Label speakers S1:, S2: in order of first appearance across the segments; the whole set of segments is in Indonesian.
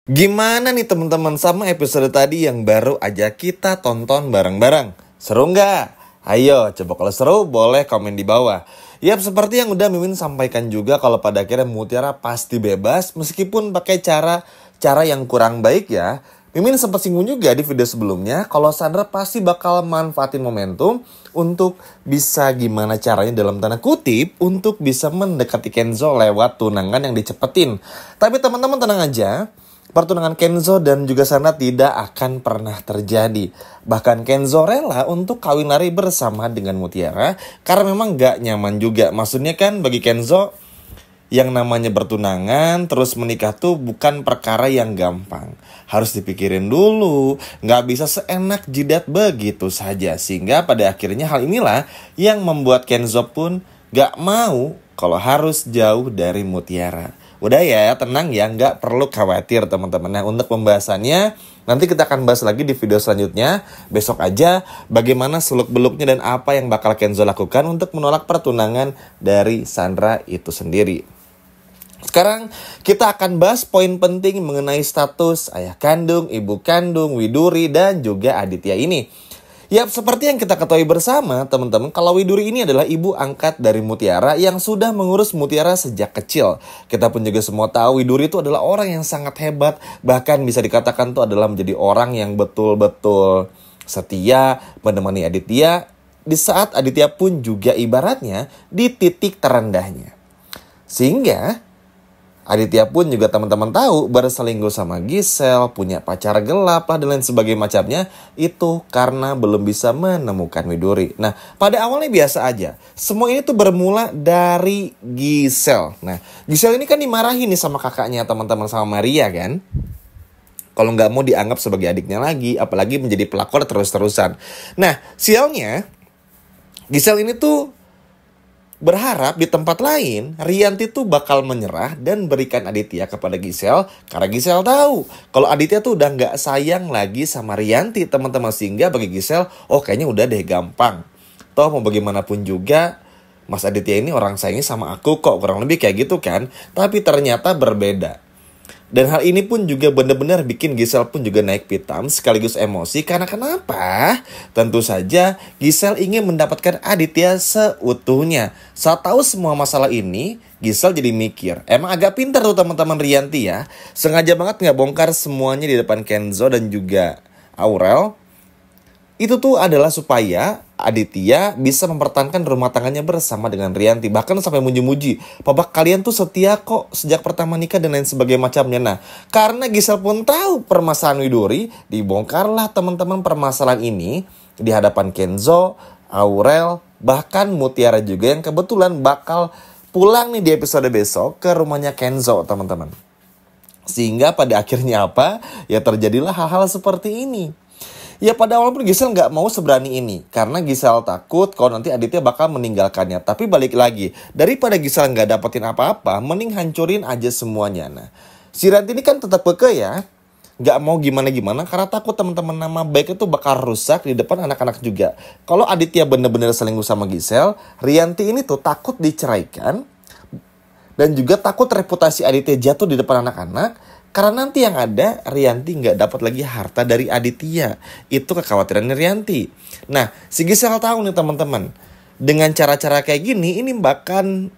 S1: Gimana nih teman-teman sama episode tadi yang baru aja kita tonton bareng-bareng? Seru nggak? Ayo coba kalau seru boleh komen di bawah. Yap, seperti yang udah Mimin sampaikan juga kalau pada akhirnya Mutiara pasti bebas meskipun pakai cara yang kurang baik ya. Mimin sempat singgung juga di video sebelumnya kalau Sandra pasti bakal manfaatin momentum untuk bisa gimana caranya dalam tanda kutip untuk bisa mendekati Kenzo lewat tunangan yang dicepetin. Tapi teman-teman tenang aja. Pertunangan Kenzo dan juga Sandra tidak akan pernah terjadi. Bahkan Kenzo rela untuk kawin lari bersama dengan Mutiara karena memang gak nyaman juga. Maksudnya kan bagi Kenzo yang namanya bertunangan terus menikah tuh bukan perkara yang gampang. Harus dipikirin dulu, gak bisa seenak jidat begitu saja. Sehingga pada akhirnya hal inilah yang membuat Kenzo pun gak mau kalau harus jauh dari Mutiara. Udah ya, tenang ya, nggak perlu khawatir teman-teman. Nah, untuk pembahasannya nanti kita akan bahas lagi di video selanjutnya. Besok aja bagaimana seluk-beluknya dan apa yang bakal Kenzo lakukan untuk menolak pertunangan dari Sandra itu sendiri. Sekarang kita akan bahas poin penting mengenai status ayah kandung, ibu kandung, Widuri dan juga Aditya ini. Yap, seperti yang kita ketahui bersama teman-teman, kalau Widuri ini adalah ibu angkat dari Mutiara yang sudah mengurus Mutiara sejak kecil. Kita pun juga semua tahu Widuri itu adalah orang yang sangat hebat, bahkan bisa dikatakan itu adalah menjadi orang yang betul-betul setia menemani Aditya di saat Aditya pun juga ibaratnya di titik terendahnya. Sehingga Aditya pun juga teman-teman tahu berselingkuh sama Gisel, punya pacar gelap lah dan lain sebagainya macamnya. Itu karena belum bisa menemukan Widuri. Nah, pada awalnya biasa aja. Semua ini tuh bermula dari Gisel. Nah, Gisel ini kan dimarahin nih sama kakaknya teman-teman sama Maria kan. Kalau nggak mau dianggap sebagai adiknya lagi, apalagi menjadi pelakor terus-terusan. Nah, sialnya Gisel ini tuh berharap di tempat lain Rianti tuh bakal menyerah dan berikan Aditya kepada Gisel karena Gisel tahu kalau Aditya tuh udah nggak sayang lagi sama Rianti teman-teman. Sehingga bagi Gisel, oh kayaknya udah deh gampang. Toh mau bagaimanapun juga Mas Aditya ini orang sayangnya sama aku kok, kurang lebih kayak gitu kan. Tapi ternyata berbeda. Dan hal ini pun juga benar-benar bikin Gisel pun juga naik pitam sekaligus emosi. Karena kenapa? Tentu saja Gisel ingin mendapatkan Aditya seutuhnya. Saat tahu semua masalah ini, Gisel jadi mikir. Emang agak pintar tuh teman-teman Rianti ya. Sengaja banget gak bongkar semuanya di depan Kenzo dan juga Aurel. Itu tuh adalah supaya Aditya bisa mempertahankan rumah tangganya bersama dengan Rianti. Bahkan sampai muji-muji, papa kalian tuh setia kok sejak pertama nikah dan lain sebagainya macamnya. Nah, karena Gisel pun tahu permasalahan Widuri, dibongkarlah teman-teman permasalahan ini di hadapan Kenzo, Aurel, bahkan Mutiara juga yang kebetulan bakal pulang nih di episode besok ke rumahnya Kenzo teman-teman. Sehingga pada akhirnya apa? Ya terjadilah hal-hal seperti ini. Ya pada awal pun Gisel gak mau seberani ini. Karena Gisel takut kalau nanti Aditya bakal meninggalkannya. Tapi balik lagi, daripada Gisel gak dapetin apa-apa, mending hancurin aja semuanya. Nah, si Rianti ini kan tetap keke ya. Gak mau gimana-gimana karena takut teman-teman nama baik itu bakal rusak di depan anak-anak juga. Kalau Aditya bener-bener selingkuh sama Gisel, Rianti ini tuh takut diceraikan. Dan juga takut reputasi Aditya jatuh di depan anak-anak. Karena nanti yang ada Rianti nggak dapat lagi harta dari Aditya. Itu kekhawatiran Rianti. Nah, si Gisel tahu nih teman-teman. Dengan cara-cara kayak gini ini bahkan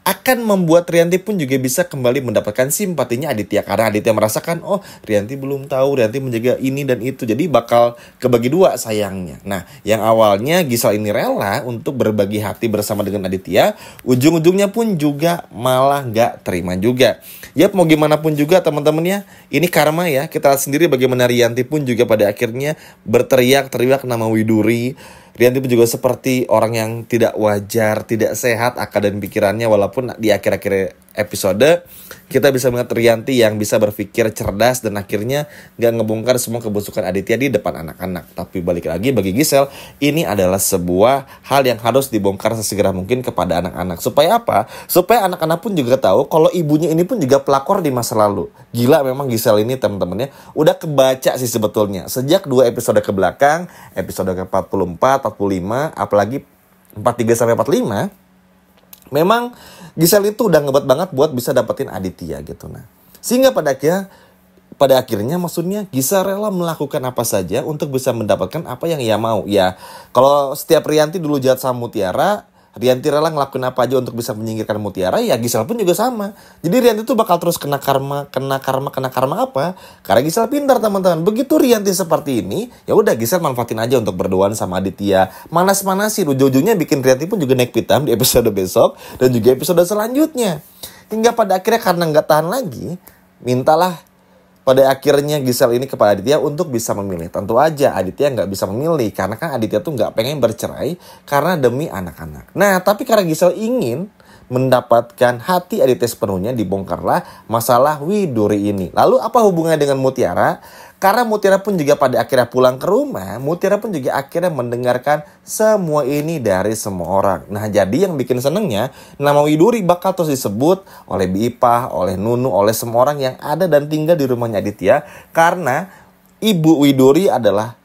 S1: akan membuat Rianti pun juga bisa kembali mendapatkan simpatinya Aditya. Karena Aditya merasakan, oh Rianti belum tahu, Rianti menjaga ini dan itu. Jadi bakal kebagi dua sayangnya. Nah, yang awalnya Gisel ini rela untuk berbagi hati bersama dengan Aditya. Ujung-ujungnya pun juga malah gak terima juga. Yap, mau gimana pun juga teman-teman ya. Ini karma ya. Kita lihat sendiri bagaimana Rianti pun juga pada akhirnya berteriak-teriak nama Widuri. Rianti pun juga seperti orang yang tidak wajar, tidak sehat akal dan pikirannya. Walaupun di akhir-akhir episode kita bisa melihat Rianti yang bisa berpikir cerdas dan akhirnya gak ngebongkar semua kebusukan Aditya di depan anak-anak. Tapi balik lagi bagi Gisel, ini adalah sebuah hal yang harus dibongkar sesegera mungkin kepada anak-anak. Supaya apa? Supaya anak-anak pun juga tahu kalau ibunya ini pun juga pelakor di masa lalu. Gila memang Gisel ini teman-temannya udah kebaca sih sebetulnya. Sejak 2 episode ke belakang, episode ke-44, 45, apalagi 43-45, memang Gisel itu udah ngebet banget buat bisa dapetin Aditya gitu. Nah, Sehingga pada akhirnya maksudnya Gisel rela melakukan apa saja untuk bisa mendapatkan apa yang ia mau. Ya, kalau setiap Rianti dulu jahat sama Mutiara, Rianti rela ngelakuin apa aja untuk bisa menyingkirkan Mutiara, ya Gisel pun juga sama. Jadi Rianti tuh bakal terus kena karma apa? Karena Gisel pintar, teman-teman. Begitu Rianti seperti ini, ya udah Gisel manfaatin aja untuk berduaan sama Aditya. Manas-manasin, ujung-ujungnya bikin Rianti pun juga naik pitam di episode besok dan juga episode selanjutnya. Hingga pada akhirnya karena nggak tahan lagi, mintalah pada akhirnya Gisel ini kepada Aditya untuk bisa memilih. Tentu aja Aditya nggak bisa memilih karena kan Aditya tuh nggak pengen bercerai karena demi anak-anak. Nah, tapi karena Gisel ingin mendapatkan hati Aditya sepenuhnya, dibongkarlah masalah Widuri ini. Lalu apa hubungannya dengan Mutiara? Karena Mutiara pun juga pada akhirnya pulang ke rumah, Mutiara pun juga akhirnya mendengarkan semua ini dari semua orang. Nah, jadi yang bikin senengnya, nama Widuri bakal terus disebut oleh Biipah, oleh Nunu, oleh semua orang yang ada dan tinggal di rumahnya Aditya. Karena Ibu Widuri adalah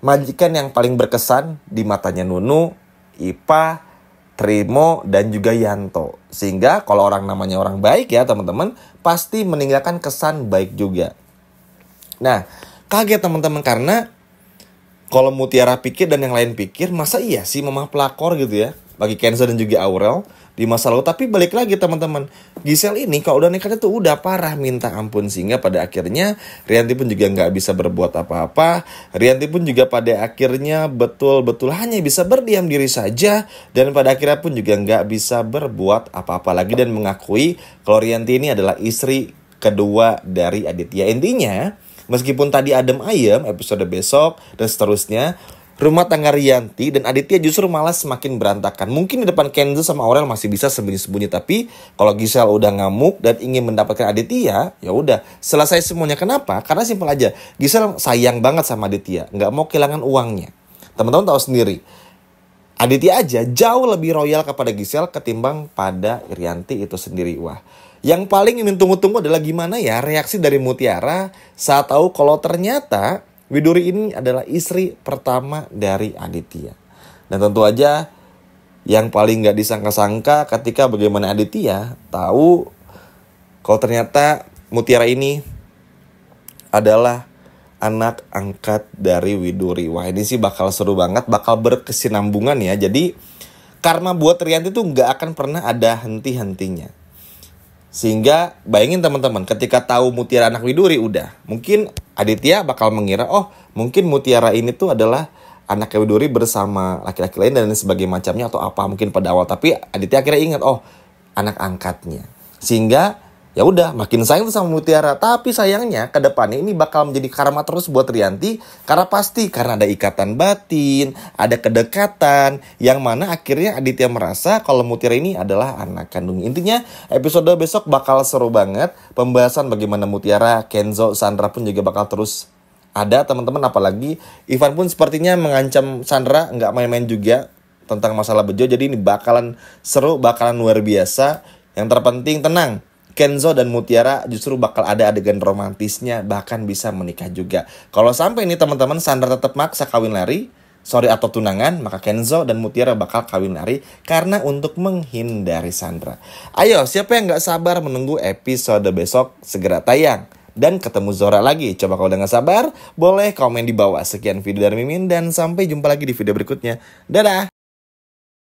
S1: majikan yang paling berkesan di matanya Nunu, Ipah, Trimo, dan juga Yanto. Sehingga kalau orang namanya orang baik ya teman-teman, pasti meninggalkan kesan baik juga. Nah, kaget teman-teman karena kalau Mutiara pikir dan yang lain pikir, masa iya sih mama pelakor gitu ya bagi Kenzo dan juga Aurel di masa lalu. Tapi balik lagi teman-teman, Gisel ini kalau udah nikah tuh udah parah minta ampun. Sehingga pada akhirnya Rianti pun juga nggak bisa berbuat apa-apa. Rianti pun juga pada akhirnya betul-betul hanya bisa berdiam diri saja. Dan pada akhirnya pun juga nggak bisa berbuat apa-apa lagi dan mengakui kalau Rianti ini adalah istri kedua dari Aditya. Intinya, meskipun tadi adem ayem episode besok dan seterusnya, rumah tangga Rianti dan Aditya justru malah semakin berantakan. Mungkin di depan Kenzo sama Aurel masih bisa sembunyi-sembunyi, tapi kalau Gisel udah ngamuk dan ingin mendapatkan Aditya, ya udah selesai semuanya. Kenapa? Karena simpel aja, Gisel sayang banget sama Aditya, nggak mau kehilangan uangnya. Teman-teman tahu sendiri, Aditya aja jauh lebih royal kepada Gisel ketimbang pada Rianti itu sendiri. Wah, yang paling ingin tunggu-tunggu adalah gimana ya reaksi dari Mutiara saat tahu kalau ternyata Widuri ini adalah istri pertama dari Aditya. Dan tentu aja yang paling gak disangka-sangka ketika bagaimana Aditya tahu kalau ternyata Mutiara ini adalah anak angkat dari Widuri. Wah, ini sih bakal seru banget, bakal berkesinambungan ya. Jadi karma buat Rianti tuh gak akan pernah ada henti-hentinya. Sehingga bayangin teman-teman, ketika tahu Mutiara anak Widuri, udah mungkin Aditya bakal mengira, oh mungkin Mutiara ini tuh adalah anak Widuri bersama laki-laki lain dan sebagainya macamnya atau apa mungkin pada awal. Tapi Aditya akhirnya ingat, oh anak angkatnya. Sehingga ya udah makin sayang tuh sama Mutiara. Tapi sayangnya ke depannya ini bakal menjadi karma terus buat Rianti. Karena pasti karena ada ikatan batin, ada kedekatan, yang mana akhirnya Aditya merasa kalau Mutiara ini adalah anak kandung. Intinya episode besok bakal seru banget. Pembahasan bagaimana Mutiara, Kenzo, Sandra pun juga bakal terus ada teman-teman. Apalagi Ivan pun sepertinya mengancam Sandra nggak main-main juga tentang masalah Bejo. Jadi ini bakalan seru, bakalan luar biasa. Yang terpenting tenang, Kenzo dan Mutiara justru bakal ada adegan romantisnya, bahkan bisa menikah juga. Kalau sampai ini teman-teman Sandra tetap maksa kawin lari, atau tunangan, maka Kenzo dan Mutiara bakal kawin lari karena untuk menghindari Sandra. Ayo, siapa yang gak sabar menunggu episode besok segera tayang? Dan ketemu Zora lagi. Coba kalau udah gak sabar, boleh komen di bawah. Sekian video dari Mimin dan sampai jumpa lagi di video berikutnya. Dadah!